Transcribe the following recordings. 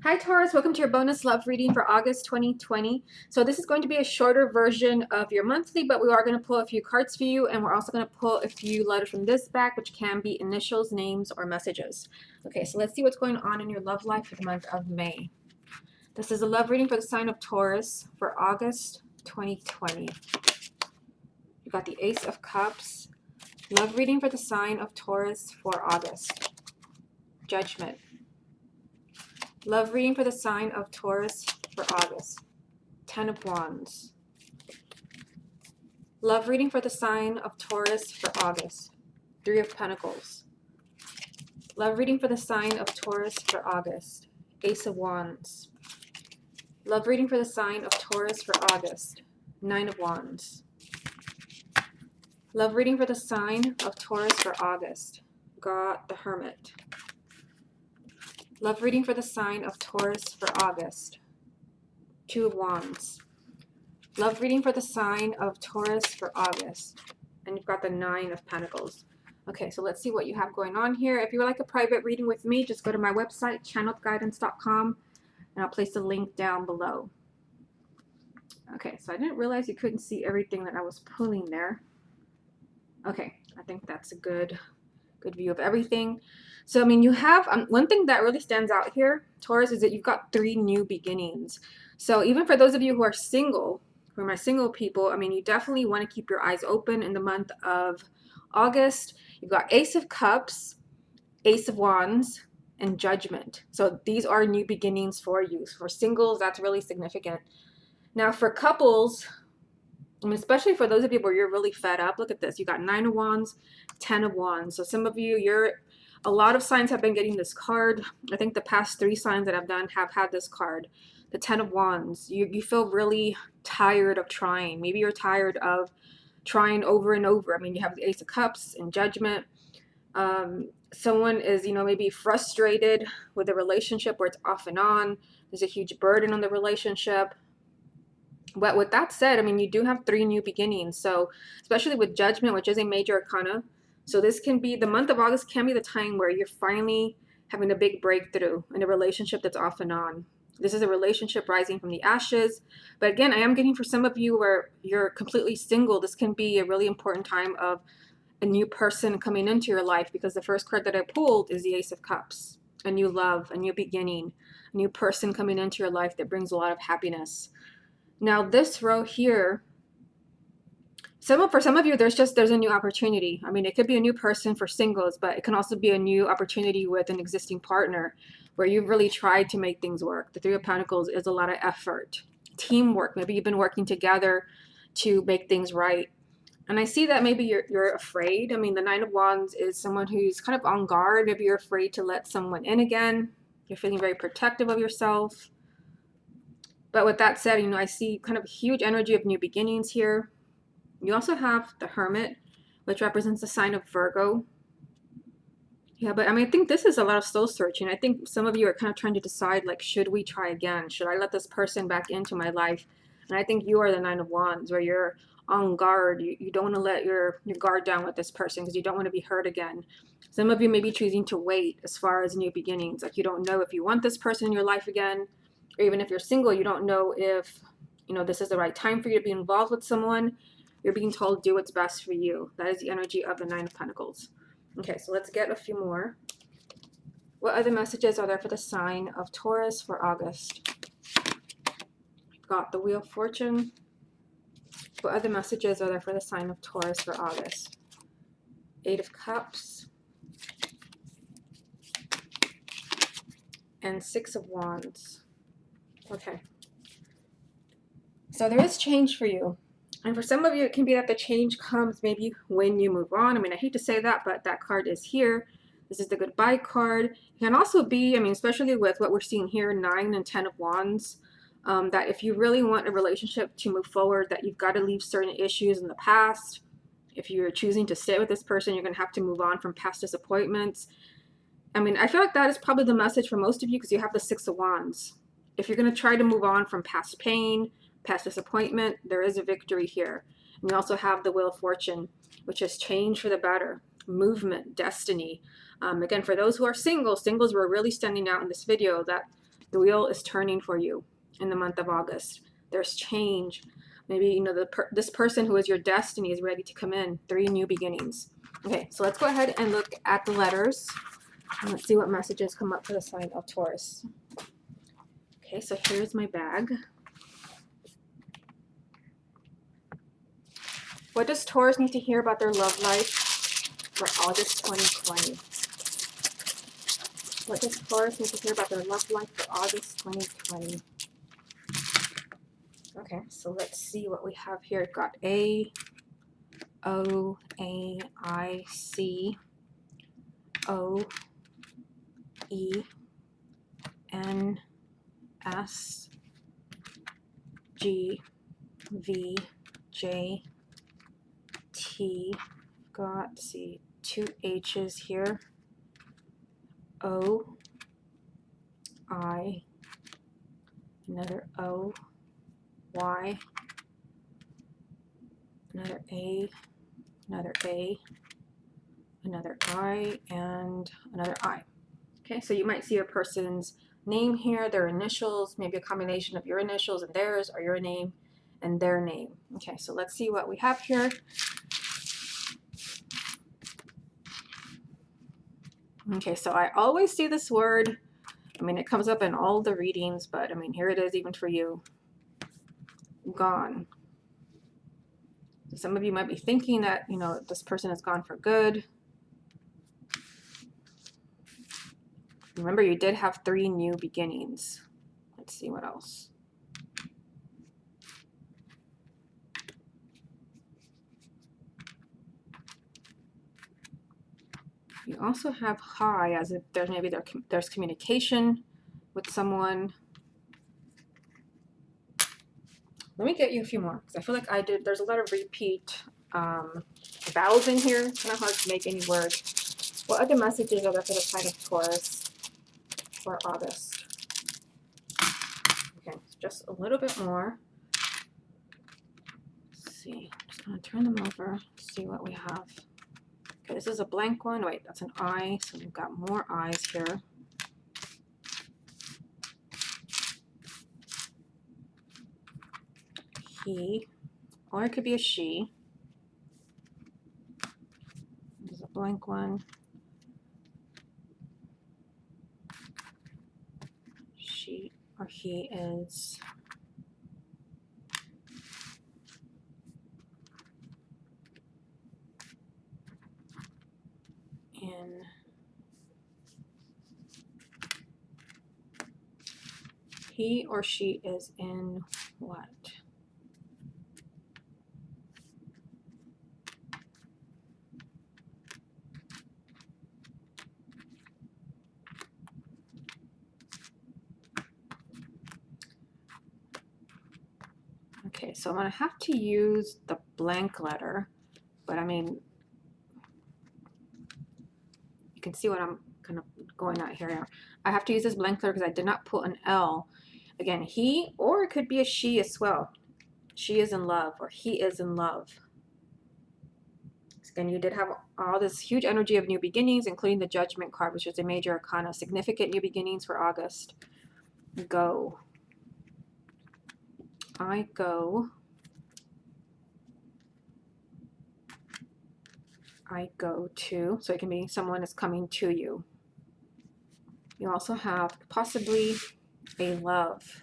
Hi Taurus, welcome to your bonus love reading for August 2020. So this is going to be a shorter version of your monthly, but we are going to pull a few cards for you, and we're also going to pull a few letters from this back, which can be initials, names, or messages. Okay, so let's see what's going on in your love life for the month of May. This is a love reading for the sign of Taurus for August 2020. You got the Ace of Cups. Love reading for the sign of Taurus for August. Judgment. Love reading for the sign of Taurus for August. Ten of Wands. Love reading for the sign of Taurus for August. Three of Pentacles. Love reading for the sign of Taurus for August. Ace of Wands. Love reading for the sign of Taurus for August. Nine of Wands. Love reading for the sign of Taurus for August. Got the Hermit. Love reading for the sign of Taurus for August. Two of Wands. Love reading for the sign of Taurus for August. And you've got the Nine of Pentacles. Okay, so let's see what you have going on here. If you would like a private reading with me, just go to my website, channeledguidance.com, and I'll place the link down below. Okay, so I didn't realize you couldn't see everything that I was pulling there. Okay, I think that's a good view of everything. So, I mean, you have one thing that really stands out here, Taurus, is that you've got three new beginnings. So even for those of you who are single, for my single people, I mean, you definitely want to keep your eyes open in the month of August. You've got Ace of Cups, Ace of Wands, and Judgment. So these are new beginnings for you. For singles, that's really significant. Now for couples, I mean, especially for those of you where you're really fed up, look at this. You got Nine of Wands, Ten of Wands. So some of you, a lot of signs have been getting this card. I think the past three signs that I've done have had this card. The Ten of Wands. You feel really tired of trying. Maybe you're tired of trying over and over. I mean, you have the Ace of Cups and Judgment. Someone is, maybe frustrated with a relationship where it's off and on. There's a huge burden on the relationship. But with that said, I mean, you do have three new beginnings. So especially with Judgment, which is a major arcana. So this can be, the month of August can be the time where you're finally having a big breakthrough in a relationship that's off and on. This is a relationship rising from the ashes. But again, I am getting for some of you where you're completely single, this can be a really important time of a new person coming into your life, because the first card that I pulled is the Ace of Cups. A new love, a new beginning, a new person coming into your life that brings a lot of happiness. Now this row here, for some of you, there's a new opportunity. I mean, it could be a new person for singles, but it can also be a new opportunity with an existing partner where you've really tried to make things work. The Three of Pentacles is a lot of effort, teamwork. Maybe you've been working together to make things right. And I see that maybe you're afraid. I mean, the Nine of Wands is someone who's kind of on guard. Maybe you're afraid to let someone in again. You're feeling very protective of yourself. But with that said, I see kind of a huge energy of new beginnings here. You also have the Hermit, which represents the sign of Virgo. Yeah, but I mean, I think this is a lot of soul searching. I think some of you are kind of trying to decide, like, should we try again? Should I let this person back into my life? And I think you are the Nine of Wands, where you're on guard. You don't want to let your guard down with this person because you don't want to be hurt again. Some of you may be choosing to wait as far as new beginnings. Like, you don't know if you want this person in your life again. Or even if you're single, you don't know if, this is the right time for you to be involved with someone. You're being told, do what's best for you. That is the energy of the Nine of Pentacles. Okay, so let's get a few more. What other messages are there for the sign of Taurus for August? We've got the Wheel of Fortune. What other messages are there for the sign of Taurus for August? Eight of Cups. And Six of Wands. Okay. So there is change for you. And for some of you, it can be that the change comes maybe when you move on. I mean, I hate to say that, but that card is here. This is the goodbye card. It can also be, I mean, especially with what we're seeing here, 9 and 10 of Wands, that if you really want a relationship to move forward, that you've got to leave certain issues in the past. If you're choosing to stay with this person, you're going to have to move on from past disappointments. I mean, I feel like that is probably the message for most of you because you have the Six of Wands. If you're going to try to move on from past pain, past disappointment, there is a victory here. And you also have the Wheel of Fortune, which is change for the better, movement, destiny. Again, for those who are singles were really standing out in this video, that The wheel is turning for you in the month of August. There's change. Maybe, you know, this person who is your destiny is ready to come in. 3 new beginnings. Okay, so let's go ahead and look at the letters. And let's see what messages come up for the sign of Taurus. Okay, so here's my bag. What does Taurus need to hear about their love life for August 2020? What does Taurus need to hear about their love life for August 2020? Okay, so let's see what we have here. We've got A, O, A, I, C, O, E, N, S, G, V, J, T. Got, see, 2 H's here. O, I, another O, Y, another A, another A, another I, and another I. Okay, so you might see a person's name here, their initials, maybe a combination of your initials and theirs, or your name and their name. Okay, so let's see what we have here. Okay, so I always see this word. I mean, it comes up in all the readings, but I mean, here it is even for you. Gone. So some of you might be thinking that, you know, this person is gone for good. Remember, you did have 3 new beginnings. Let's see what else. You also have high, as if there's maybe there's communication with someone. Let me get you a few more, because I feel like there's a lot of repeat vowels in here. It's kind of hard to make any word. What other messages are there for the sign of Taurus for August? Okay, just a little bit more. Let's see, I'm just going to turn them over, see what we have. Okay, this is a blank one. Wait, that's an I, so we've got more I's here. He, or it could be a she. There's a blank one. She or he is in he or she is in what? Okay, so I'm going to have to use the blank letter, but I mean, you can see what I'm kind of going at here. I have to use this blank letter because I did not put an L. Again, he, or it could be a she as well. She is in love, or he is in love. Again, you did have all this huge energy of new beginnings, including the Judgment card, which is a major arcana. Significant new beginnings for August. Go. I go. I go to. So it can be someone is coming to you. You also have possibly a love.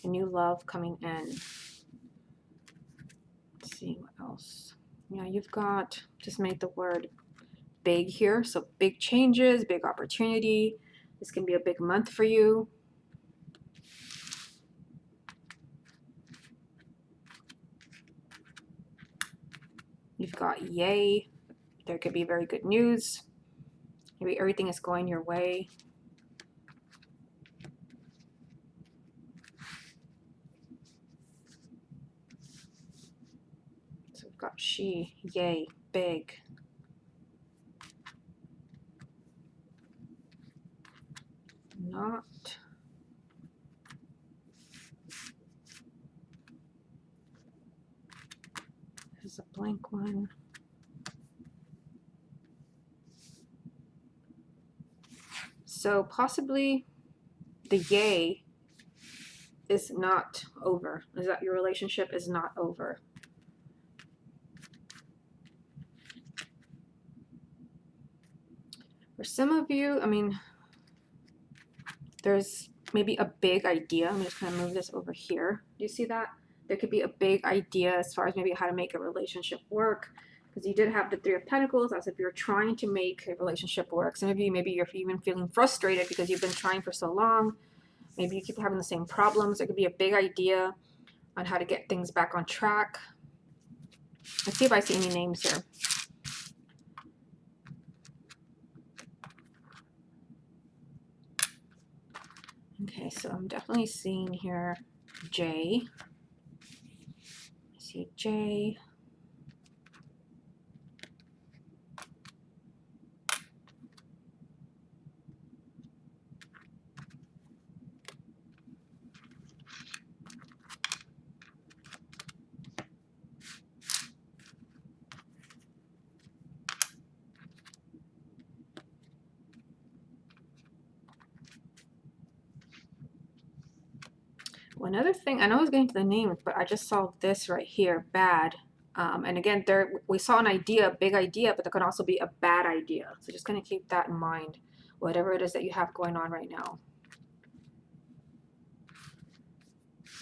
A new love coming in. Let's see what else. Yeah, you've got, just made the word big here. So big changes, big opportunity. This can be a big month for you. You've got yay. There could be very good news. Maybe everything is going your way. So we've got she, yay, big. Not. There's a blank one. So possibly the yay is not over, is that your relationship is not over. For some of you, I mean, there's maybe a big idea. I'm just going to move this over here. Do you see that? There could be a big idea as far as maybe how to make a relationship work, because you did have the Three of Pentacles, as if you're trying to make a relationship work. Some of you, maybe you're even feeling frustrated because you've been trying for so long. Maybe you keep having the same problems. There could be a big idea on how to get things back on track. Let's see if I see any names here. Okay, so I'm definitely seeing here J. I see J. One other thing, I know I was getting to the names, but I just saw this right here, bad. And again, there we saw an idea, a big idea, but there could also be a bad idea. So just gonna keep that in mind, whatever it is that you have going on right now.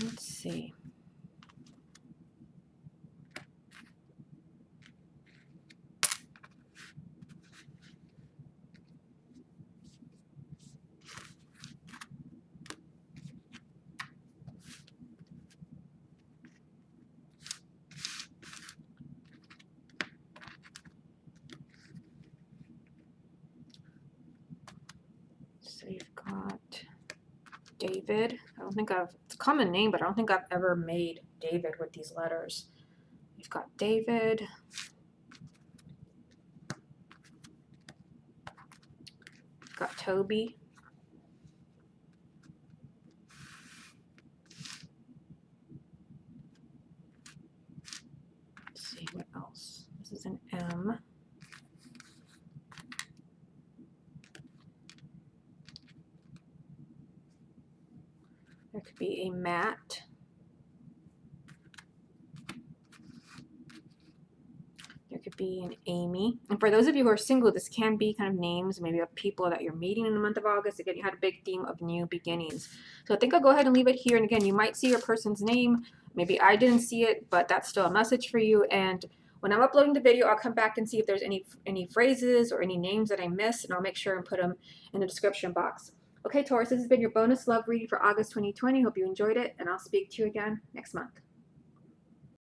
Let's see. So you've got David. I don't think it's a common name, but I don't think I've ever made David with these letters. You've got David. You've got Toby. Let's see what else. This is an M. There could be a Matt. There could be an Amy. And for those of you who are single, this can be kind of names, maybe of people that you're meeting in the month of August. Again, you had a big theme of new beginnings. So I think I'll go ahead and leave it here. And again, you might see your person's name. Maybe I didn't see it, but that's still a message for you. And when I'm uploading the video, I'll come back and see if there's any phrases or any names that I missed, and I'll make sure and put them in the description box. Okay, Taurus, this has been your bonus love reading for August 2020. Hope you enjoyed it, and I'll speak to you again next month.